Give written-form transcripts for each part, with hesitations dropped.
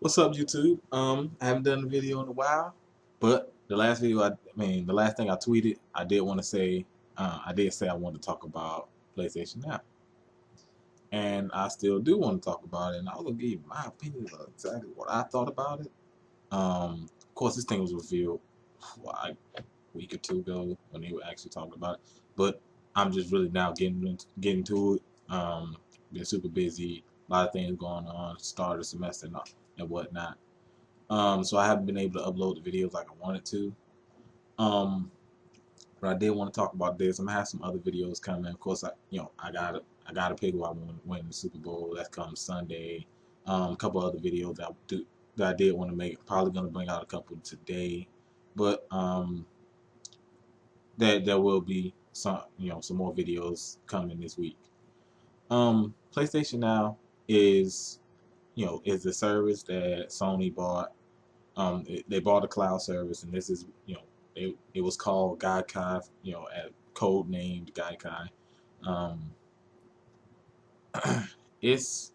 What's up, YouTube? I haven't done a video in a while, but the last video, the last thing I tweeted, I did want to say, I did say I wanted to talk about PlayStation Now, and I still do want to talk about it. And I was gonna give you my opinion of exactly what I thought about it. Of course, this thing was revealed like a week or two ago when they were actually talking about it, but I'm just really now getting to it. Been super busy, a lot of things going on, start of the semester and whatnot. So I haven't been able to upload the videos like I wanted to. Um, but I did want to talk about this. I'm gonna have some other videos coming. Of course, I gotta pick who I want to win the Super Bowl. That comes Sunday. A couple other videos that I did want to make. Probably gonna bring out a couple today, but there will be some more videos coming this week. PlayStation Now is is the service that Sony bought. They bought a cloud service, and this is it was called Gaikai, code named Gaikai. Um, it's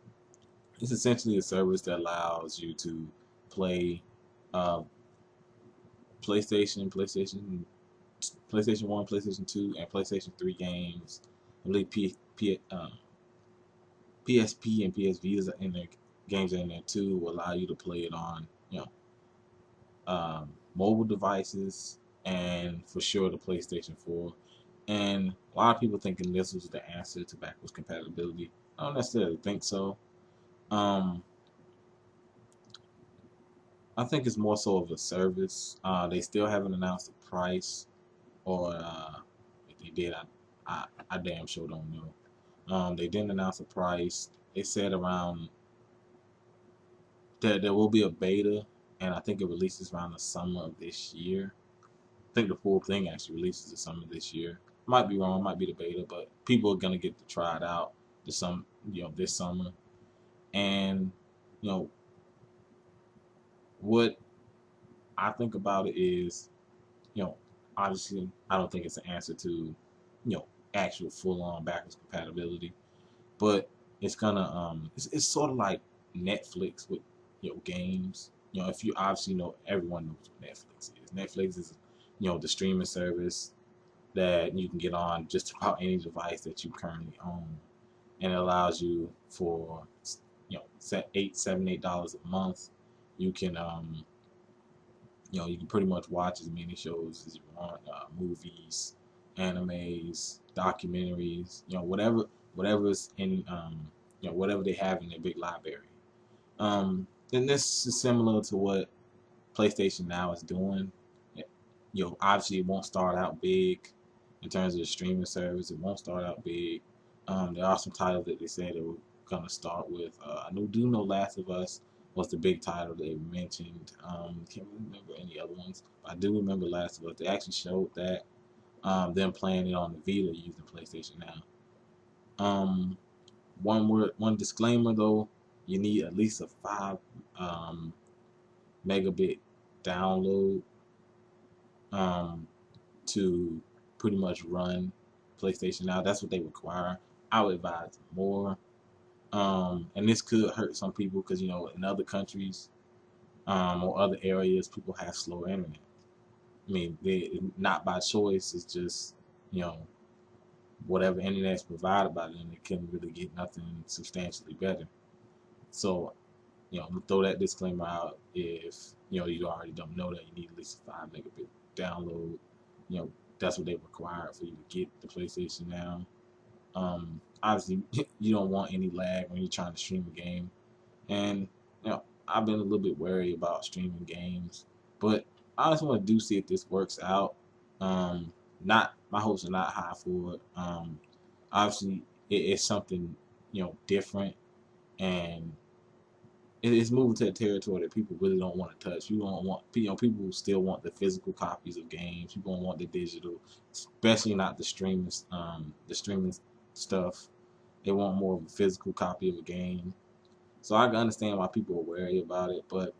it's essentially a service that allows you to play uh, PlayStation 1, PlayStation 2, and PlayStation 3 games. I believe PSP and PS Vitas are in there. Games are in there too. Will allow you to play it on mobile devices, and for sure the PlayStation 4. And a lot of people thinking this was the answer to backwards compatibility. I don't necessarily think so. Um, I think it's more so of a service. They still haven't announced the price, or if they did, I damn sure don't know. They didn't announce the price. They said around that there will be a beta, and I think it releases around the summer of this year. I think the full thing actually releases the summer this year. Might be wrong, might be the beta, but people are gonna get to try it out this summer. And you know what I think about it is, you know, obviously I don't think it's an answer to, actual full on backwards compatibility, but it's gonna it's sort of like Netflix with games. If you obviously know, everyone knows what Netflix is. Netflix is the streaming service that you can get on just about any device that you currently own, and it allows you for set $8 a month. You can you can pretty much watch as many shows as you want, movies, animes, documentaries, whatever's in whatever they have in their big library. And this is similar to what PlayStation Now is doing. Obviously it won't start out big in terms of the streaming service. It won't start out big. There are some titles that they said they were gonna start with. I do know Last of Us was the big title they mentioned. Can't remember any other ones. But I do remember Last of Us. They actually showed that them playing it on the Vita using PlayStation Now. One disclaimer though, you need at least a 5 megabit download um, to pretty much run PlayStation Now. That's what they require. I would advise more. And this could hurt some people because in other countries or other areas, people have slower internet. I mean, they not by choice. It's just you know whatever internet is provided by them, they couldn't really get nothing substantially better. So I'm gonna throw that disclaimer out. If you already don't know that you need at least a 5 megabit download, that's what they require for you to get the PlayStation Now. Obviously, you don't want any lag when you're trying to stream a game, and I've been a little bit wary about streaming games, but I just want to do see if this works out. Not my hopes are not high for it. Obviously, it's something different, and it's moving to a territory that people really don't want to touch. You don't want, people still want the physical copies of games. People don't want the digital, especially not the streaming stuff. They want more of a physical copy of a game. So I can understand why people are wary about it, but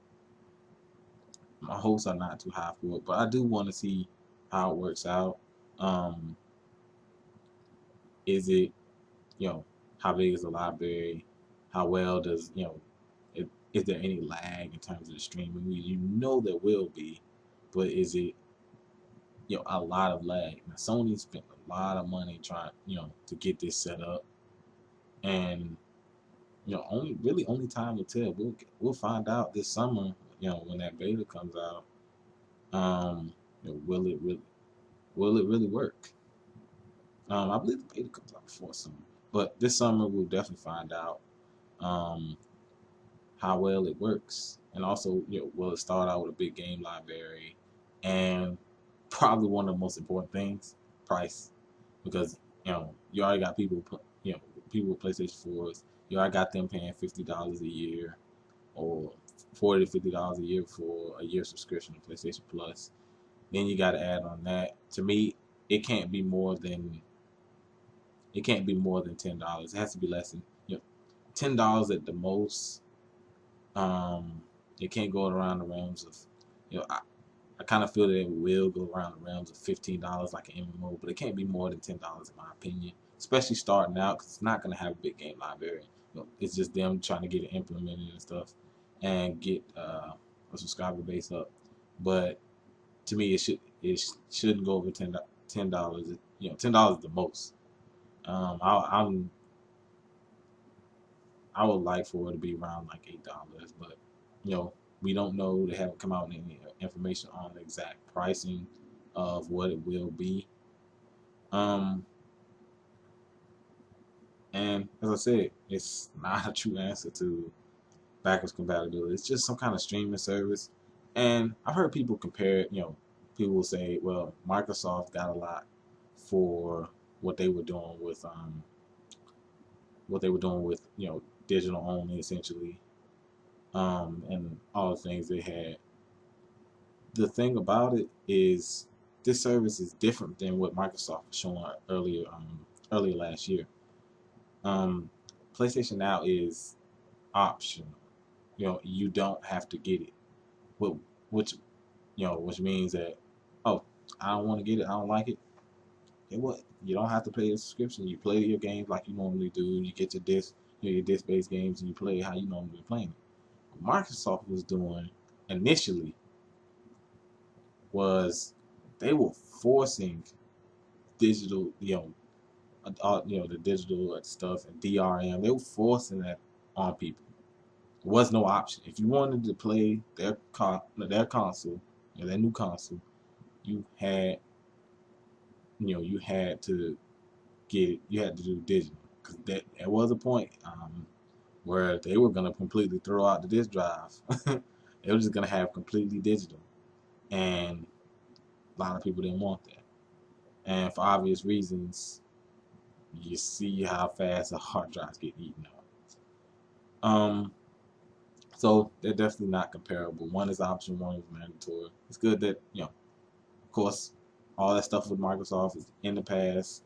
my hopes are not too high for it. But I do want to see how it works out. Um, is it, how big is the library? How well does, is there any lag in terms of the streaming? You know there will be, but is it, you know, a lot of lag? Now, Sony spent a lot of money trying, you know, to get this set up, and you know, only time will tell. We'll find out this summer, you know, when that beta comes out. You know, will it really work? I believe the beta comes out before summer, but this summer we'll definitely find out um, how well it works, and also, you know, will it start out with a big game library, and probably one of the most important things, price, because you know you already got people, you know, people with PlayStation 4s. You already got them paying $50 a year, or $40 to $50 a year for a year subscription to PlayStation Plus. Then you got to add on that. To me, it can't be more than $10. It has to be less than, you know, $10 at the most. It can't go around the realms of, you know, I kind of feel that it will go around the realms of $15 like an MMO, but it can't be more than $10 in my opinion, especially starting out, because it's not going to have a big game library. You know, it's just them trying to get it implemented and stuff, and get a subscriber base up. But to me, shouldn't go over $10. You know, $10 is the most. I would like for it to be around like $8, but you know, we don't know. They haven't come out with any information on the exact pricing of what it will be. Um, and as I said, it's not a true answer to backwards compatibility. It's just some kind of streaming service. And I've heard people compare it. You know, people will say, well, Microsoft got a lot for what they were doing with you know, digital only essentially, and all the things they had. The thing about it is this service is different than what Microsoft was showing earlier last year. Um, PlayStation Now is optional. You know, you don't have to get it. Which you know, which means that, oh, I don't want to get it, I don't like it. And what? You don't have to pay a subscription. You play your games like you normally do. You get your disc, you know, your disc-based games, and you play how you normally play them. What Microsoft was doing initially was they were forcing digital, you know, the digital stuff and DRM. They were forcing that on people. There was no option. If you wanted to play their console, you know, their new console, you had, you had to get it. You had to do digital, because there was a point where they were gonna completely throw out the disk drive. They were just gonna have completely digital, and a lot of people didn't want that. And for obvious reasons, you see how fast the hard drives get eaten up. So they're definitely not comparable. One is optional, one is mandatory. It's good that, you know, of course, all that stuff with Microsoft is in the past.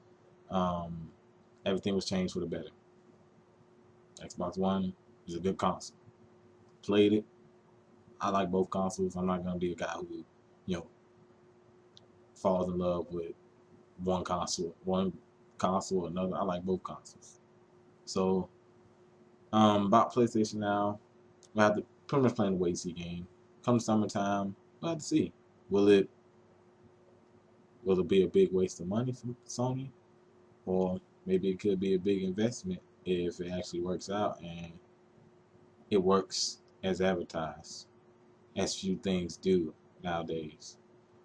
Everything was changed for the better. Xbox One is a good console. Played it. I like both consoles. I'm not gonna be a guy who, you know, falls in love with one console or another. I like both consoles. So, about PlayStation Now, we'll have to pretty much playing the wait see game. Come summertime, we'll have to see. Will it be a big waste of money for Sony, or maybe it could be a big investment if it actually works out and it works as advertised, as few things do nowadays.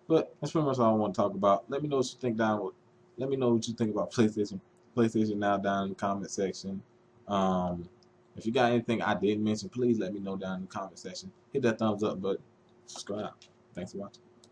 But that's pretty much all I want to talk about. Let me know what you think Let me know what you think about PlayStation Now down in the comment section. Um, if you got anything I didn't mention, please let me know down in the comment section. Hit that thumbs up button. Subscribe. Thanks for watching.